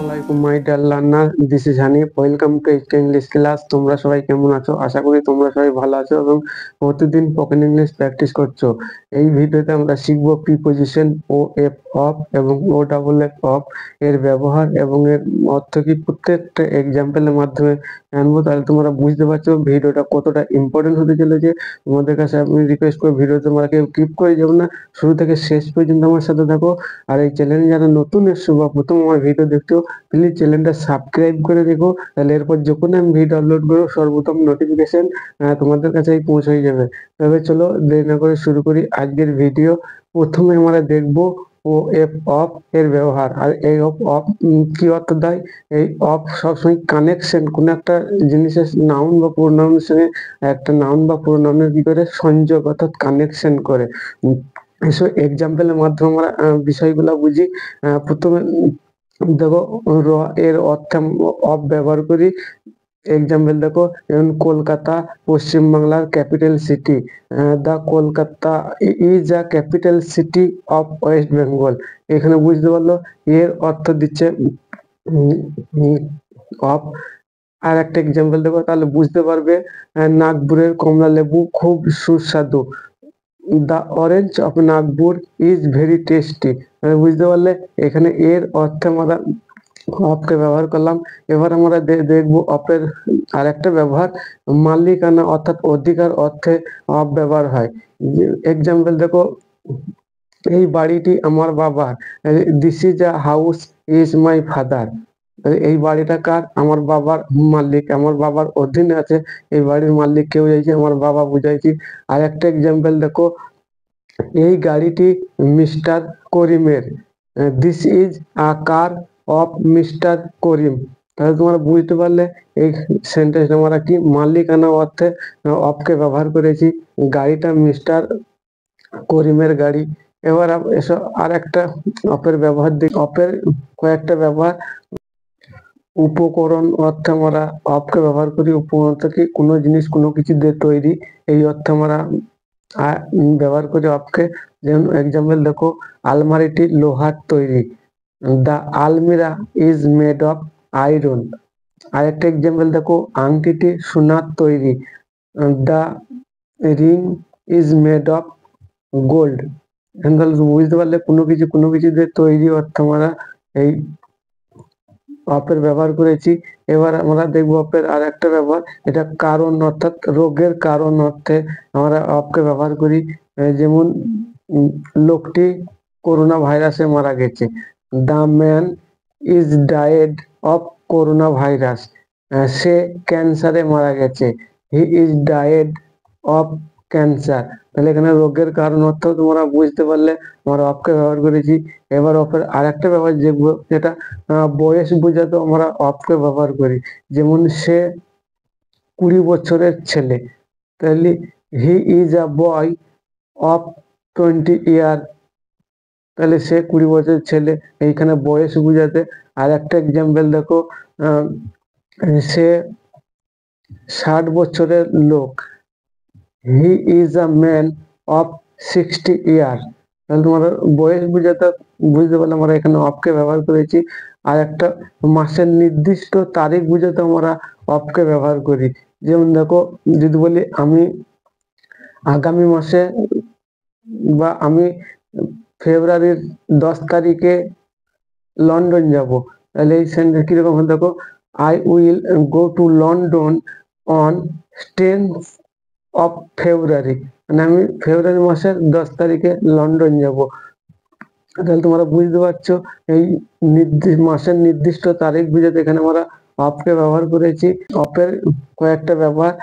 আসসালামাইকুম my dear learner, this is Honey. Welcome to HK English class. তোমরা সবাই কেমন আছো? আশা করি তোমরা সবাই ভালো আছো এবং প্রতিদিন স্পোকেন ইংলিশ প্র্যাকটিস করছো। এই ভিডিওতে আমরা শিখবো প্রিপোজিশন ও এফ অফ এবং ও ডাবল এফ অফ এর ব্যবহার এবং এর অর্থ কি প্রত্যেকটা এক্সাম্পলের মাধ্যমে জানবো। তাহলে তোমরা বুঝতে পারছো ভিডিওটা কতটা ইম্পর্টেন্ট হতে চলেছে। তোমাদের কাছে আমি রিকোয়েস্ট করি ভিডিও তোমরা কেউ স্কিপ করে যাবো না, শুরু থেকে শেষ পর্যন্ত আমার সাথে থাকো। আর এই চ্যানেলে যারা নতুন এসছো বা প্রথম আমার ভিডিও দেখছো, প্লিজ চ্যানেলটা সাবস্ক্রাইব করে দেখো। তাহলে এরপর যখন আমি ভিডিও আপলোড করবো সর্বপ্রথম নোটিফিকেশন তোমাদের কাছেই পৌঁছে যাবে। তবে চলো দেরি না করে শুরু করি আজকের ভিডিও। প্রথমে আমরা দেখবো ও এফ অফ এর ব্যবহার। আর এই অফ কি অর্থ দেয়? এই অফ সবসময় কানেকশন, কোন একটা জিনিসের নাউন বা প্রোনাউনের সঙ্গে একটা নাউন বা প্রোনাউনের কি করে সংযোগ অর্থাৎ কানেকশন করে। এসব এক্সাম্পলের মাধ্যমে আমরা বিষয়গুলো বুঝি। প্রথমে দেখো র এর অর্থে অফ ব্যবহার করি। এক্সাম্পল দেখো, যেমন কলকাতা পশ্চিমবাংলার capital city. The Kolkata is a capital city of West Bengal. এখানে বুঝতে পারলো এর অর্থ দিচ্ছে অফ। আর একটা এক্সাম্পল দেখো তাহলে বুঝতে পারবে, নাগপুরের কমলা লেবু খুব সুস্বাদু। The orange of Nagpur is very tasty. বুঝতে পারলে এখানে এর অর্থে আমরা অফকে ব্যবহার করলাম। এবার আমরা দেখবো অফের আর একটা ব্যবহার, মালিকানা অর্থাৎ অধিকার অর্থে অফ ব্যবহার হয়। এক্সাম্পল দেখো, এই বাড়িটি আমার বাবার। This is a house is my father. এই বাড়িটা কার? আমার বাবার মালিক, আমার বাবার অধীনে আছে। এই বাড়ির মালিক কে বুঝাইছি? আমার বাবা বুঝাইছি। আর একটা এক্সাম্পল দেখো, এই গাড়িটি মিস্টার করিমের। This is a car of mister Karim. তাহলে তোমরা বুঝতে পারলে এই সেন্টেন্স আমরা কি মালিকানা অর্থে অফকে ব্যবহার করেছি। গাড়িটা মিস্টার করিমের গাড়ি। এবার এসব আর একটা অফের ব্যবহার দেখি। অফের কয়েকটা ব্যবহার। উপকরণ অর্থে আমরা অফকে ব্যবহার করি। উপকরণ থেকে কোনো জিনিস কোনো কিছু দিয়ে তৈরি, এই অর্থে আমরা ব্যবহার করি অফকে। যেমন এক্সাম্পল দেখো, আলমারিটি লোহার তৈরি। The almirah is made of iron. আরেকটা এক্সাম্পল দেখো, আংটিটি সোনার তৈরি। The ring is made of gold. বুঝতে পারলে কোনো কিছু দিয়ে তৈরি অর্থে আমরা এই অফের ব্যবহার করেছি। এবার আমরা দেখবো অফের আর একটা ব্যবহার, এটা কারণ অর্থাৎ রোগের কারণ অর্থে আমরা অফকে ব্যবহার করি। যেমন লোকটি করোনা ভাইরাসে মারা গেছে। The man is died of corona virus. সে ক্যান্সারে মারা গেছে। He is died of cancer. তাহলে এখানে রোগের কারণ অর্থ তোমরা বুঝতে পারলে আমরা অফকে ব্যবহার করেছি। এবার অফের আর একটা ব্যবহার দেখবো, যেটা বয়স বোঝাতে আমরা অফকে ব্যবহার করি। যেমন সে 20 বছরের ছেলে। তাহলে he is a boy of 20 ইয়ার। তাহলে সে 20 বছরের ছেলে, এইখানে বয়স বোঝাতে। আর একটা এক্সাম্পল দেখো, সে 60 বছরের লোক। He is a man of 60 ইয়ার। তাহলে তোমার বয়স বোঝাতে বুঝতে পারলে আমরা এখানে অফকে ব্যবহার করেছি। আর একটা মাসের নির্দিষ্ট তারিখ বোঝাতে আমরা অফকে ব্যবহার করি। যেমন দেখো, যদি বলি আমি আগামী মাসে বা আমি ফেব্রুয়ারির 10 তারিখে লন্ডন যাব, তাহলে এই সেন্টেন্স কিরকম হবে দেখো, I will go to London on 10th of February. মানে আমি ফেব্রুয়ারি মাসের 10 তারিখে লন্ডন যাব। তাহলে তোমরা বুঝতে পারছো এই মাসের নির্দিষ্ট তারিখ বুঝাতে এখানে আমরা অফকে ব্যবহার করেছি। অফের কয়েকটা ব্যবহার।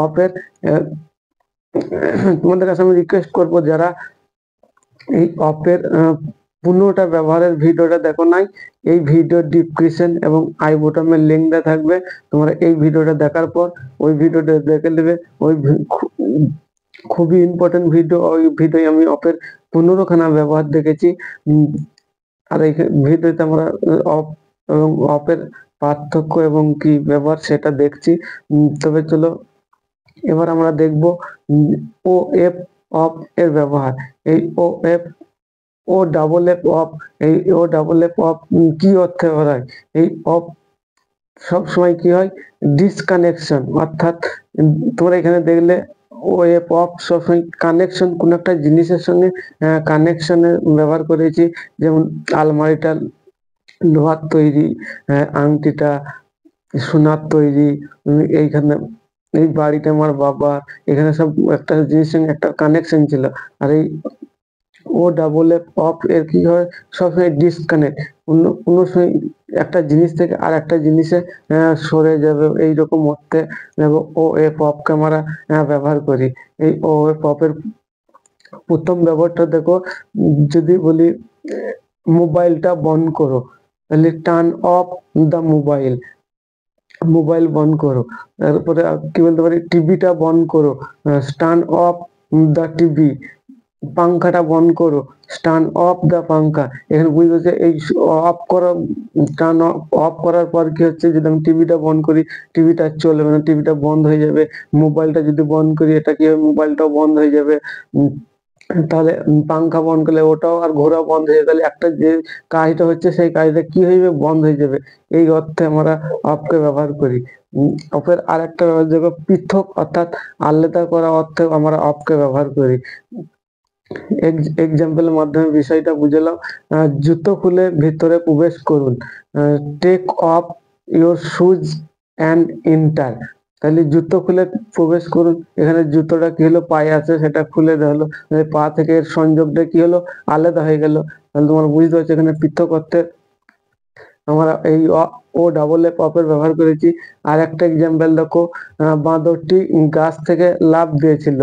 অফের তোমাদের কাছে আমি রিকোয়েস্ট করবো, যারা এই অফের 15টা ব্যবহারের ভিডিওটা দেখো নাই, এই ভিডিও ডিসক্রিপশন এবং আই বটমের লিঙ্ক দেওয়া থাকবে। তোমরা এই ভিডিওটা দেখার পর ওই ভিডিওটা দেখে নেবে। ওই খুবই ইম্পর্টেন্ট ভিডিও। ওই ভিডিও আমি অফের 15খানা ব্যবহার দেখেছি। আর এই ভিডিওতে আমরা অফ এবং অফের পার্থক্য এবং কি ব্যবহার সেটা দেখছি। তবে চলো এবার আমরা দেখব ও এফ অফ এর ব্যবহার। এই O F O double F off, এই ও ডাবল এফ অফ কি অর্থে হয়? এই অফ সব সময় কি হয়? ডিসকানেকশন, অর্থাৎ তোমরা এখানে দেখলে ও এফ অফ সবসময় কানেকশন, কোন একটা জিনিসের সঙ্গে কানেকশনে ব্যবহার করেছি। যেমন আলমারিটা লোহার তৈরি, আংটিটা সোনার তৈরি, এইখানে এই বাড়িটা আমার বাবার, এখানে সব একটা জিনিসের সঙ্গে একটা কানেকশন ছিল। আর এই ও ডাবল এফ অফ এর কি হয়? সবসময় ডিসকানেক্ট, কোনো সময় একটা জিনিস থেকে আর একটা জিনিসে সরে যাবে, এইরকম অর্থে ও এফ অফ কে আমরা ব্যবহার করি। এই ও এফ অফ এর প্রথম ব্যবহারটা দেখো, যদি বলি মোবাইলটা বন্ধ করো, তাহলে turn off the mobile, mobile বন্ধ করো। তারপরে কি বলতে পারি? টিভিটা বন্ধ করো, টার্ন অফ দ্য টিভি। পাংখাটা বন্ধ করো, টার্ন অফ দ্য পাংখা। এখানে বুঝতে হচ্ছে এই অফ করা, টার্ন অফ করার পর কি হচ্ছে, যদি আমি টিভিটা বন্ধ করি, টিভিটা চলবে না, টিভিটা বন্ধ হয়ে যাবে। মোবাইলটা যদি বন্ধ করি, এটা কি হবে? মোবাইলটাও বন্ধ হয়ে যাবে। তাহলে পাংখা বন্ধ করলে ওটাও আর ঘোরা বন্ধ হয়ে গেলে একটা যে কাজটা হচ্ছে সেই কাজটা কি হয়ে যাবে? বন্ধ হয়ে যাবে। এই অর্থে আমরা অফকে ব্যবহার করি। অফের আর একটা ব্যবহার পৃথক, অর্থাৎ আলাদা করা অর্থে আমরা অফকে ব্যবহার করি। এক্সাম্পলের মাধ্যমে বিষয়টা বুঝলাম। জুতো খুলে ভিতরে প্রবেশ করুন, take off your shoes and enter. তাহলে জুতো খুলে প্রবেশ করুন, এখানে জুতোটা কি হলো? পায়ে আছে, সেটা খুলে দেওয়া হলো, পা থেকে এর সংযোগটা কি হলো? আলাদা হয়ে গেল। তাহলে তোমার বুঝতে পারছো এখানে পৃথক অর্থে আমরা এই ও ডাবল এফ অফ এর ব্যবহার করেছি। আর একটা এক্সাম্পল দেখো, বাঁদরটি গাছ থেকে লাফ দিয়েছিল।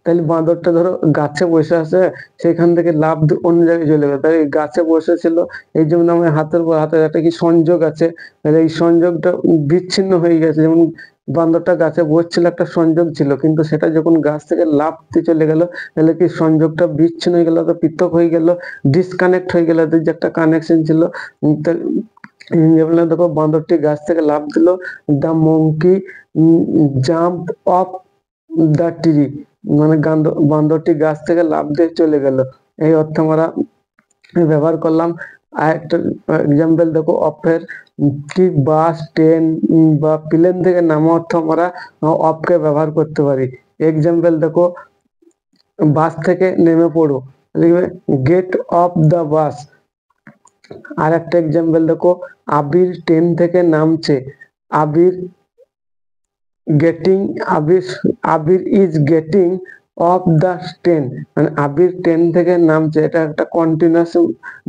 তাহলে বাঁদরটা ধরো গাছে বসে আছে, সেখান থেকে লাফ দিয়ে অন্য জায়গায় চলে গেল, তাই গাছে বসেছিল, এই জন্য আমার হাতের পর হাতের একটা কি সংযোগ আছে, তাহলে এই সংযোগটা বিচ্ছিন্ন হয়ে গেছে। যেমন বাঁদরটা গাছে বসছিল, একটা সংযোগ ছিল, কিন্তু সেটা যখন গাছ থেকে লাফ দিয়ে চলে গেল, তাহলে কি সংযোগটা বিচ্ছিন্ন হয়ে গেল, তো পৃথক হয়ে গেল, ডিসকানেক্ট হয়ে গেল, যে একটা কানেকশন ছিল। যেমন দেখো, বাঁদরটি গাছ থেকে লাফ দিল, the মঙ্কি jump off the tree, মানে বান্দরটি গাছ থেকে লাফ দিয়ে চলে গেল। এই অর্থে আমরা ব্যবহার করলাম। আর একটা এক্সাম্পল দেখো অফের, কি বাস, ট্রেন বা প্লেন থেকে নামা অর্থ আমরা অফকে ব্যবহার করতে পারি। এক্সাম্পল দেখো, বাস থেকে নেমে পড়ো, লিখবে গেট অফ দ্য বাস। আর একটা এক্সাম্পল দেখো, আবির ট্রেন থেকে নামছে, Abir getting, Abir is getting off the train, মানে আবির ট্রেন থেকে নামছে, এটা একটা কন্টিনিউয়াস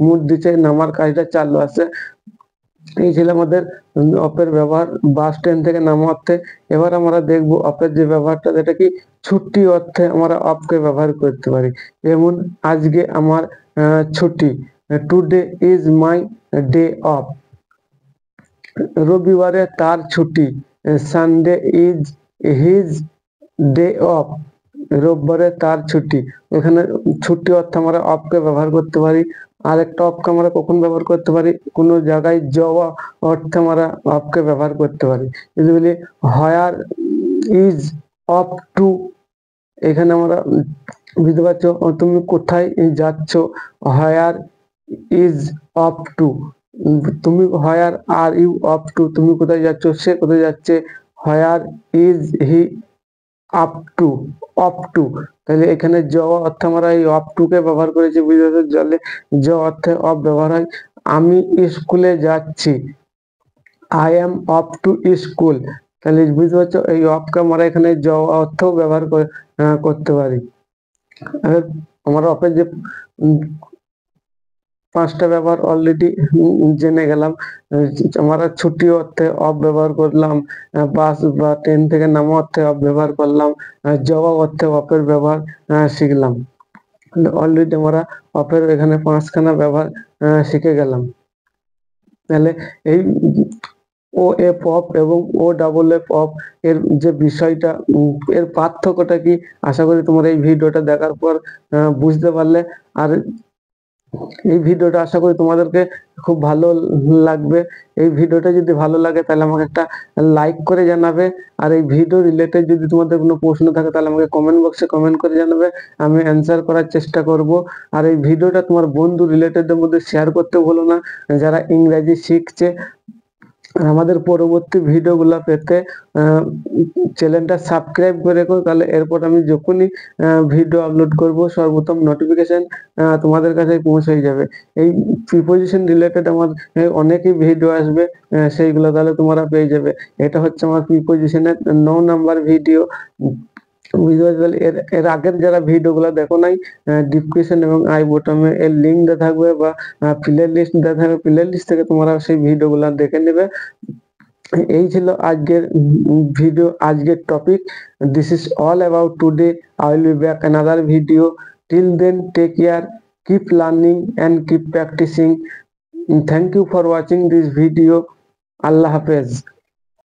মুড দিচ্ছে, নামার কাজটা চালু আছে। এই ছিল আমাদের অফের ব্যবহার বাস ট্রেন থেকে নামা অর্থে। এবার আমরা দেখবো অফের যে ব্যবহারটা, যেটা কি ছুটি অর্থে আমরা অফকে ব্যবহার করতে পারি। যেমন আজকে আমার ছুটি, today is my day off. রবিবারে তার ছুটি, Sunday is his day off. রোববারে তার ছুটি, এখানে ছুটি অর্থে আমরা অফকে ব্যবহার করতে পারি। আর একটা অফকে আমরা কখন ব্যবহার করতে পারি? কোনো জায়গায় যাওয়া অর্থে আমরা অফকে ব্যবহার করতে পারি। যদি বলি হোয়ার ইজ অফ টু, এখানে আমরা বুঝতে পারছো তুমি কোথায় যাচ্ছ। হোয়ার ইজ অফ টু, তুমি where are you off to, তুমি কোথায় যাচ্ছ, সে কোথায় যাচ্ছে। Where is he up to, off to. তাহলে এখানে যাওয়া অর্থে আমরা এই অফ টু কে ব্যবহার করেছি। বুঝতে জলে যাওয়া অর্থে অফ ব্যবহার হয়। আমি স্কুলে যাচ্ছি, I am of to school. তাহলে বুঝতে পারছো এই অফ কে আমরা এখানে যাওয়া অর্থেও ব্যবহার করতে পারি। আমরা অফের যে পাঁচটা ব্যবহার অলরেডি জেনে গেলাম। আমরা ছুটি অর্থে অফ ব্যবহার করলাম, বাস বা ট্রেন থেকে নামা অর্থে অফ ব্যবহার করলাম, যাওয়া অর্থে অফের ব্যবহার শিখলাম। অলরেডি আমরা অফের এখানে পাঁচখানা ব্যবহার শিখে গেলাম। তাহলে এই ও এফ অফ এবং ও ডাবল এফ অফ এর যে বিষয়টা, এর পার্থক্যটা কি, আশা করি তোমরা এই ভিডিওটা দেখার পর বুঝতে পারলে। আর এই ভিডিওটা আশা করি তোমাদেরকে খুব ভালো লাগবে। এই ভিডিওটা যদি ভালো লাগে তাহলে আমাকে একটা লাইক করে জানাবে। আর এই ভিডিও রিলেটেড যদি তোমাদের কোনো প্রশ্ন থাকে তাহলে আমাকে কমেন্ট বক্সে কমেন্ট করে জানাবে, আমি অ্যান্সার করার চেষ্টা করব। আর এই ভিডিওটা তোমার বন্ধু রিলেটেডদের মধ্যে শেয়ার করতে ভুলো না, যারা ইংরেজি শিখছে। আর আমাদের পরবর্তী ভিডিওগুলো পেতে চ্যানেলটা সাবস্ক্রাইব করে রেখো, তাহলে এরপর আমি যখনই ভিডিও আপলোড করব সর্বপ্রথম নোটিফিকেশন তোমাদের কাছে পৌঁছে যাবে। এই প্রিপোজিশন রিলেটেড আমার অনেকই ভিডিও আসবে, সেইগুলো তাহলে তোমরা পেয়ে যাবে। এটা হচ্ছে আমার প্রিপোজিশনের 9 নাম্বার ভিডিও। বুঝতে পারলে এর আগের যারা ভিডিওগুলো দেখো নাই, ডিসক্রিপশন এবং আই বটমে এর লিঙ্ক দেওয়া থাকবে বা প্লে লিস্ট দেওয়া থাকবে, প্লে লিস্ট থেকে তোমরা সেই ভিডিওগুলো দেখে নেবে। এই ছিল আজকের ভিডিও, আজকের টপিক। This is all about today. I will be back another video. Till then take care, keep learning and keep practising. Thank you for watching this video. আল্লাহ হাফেজ।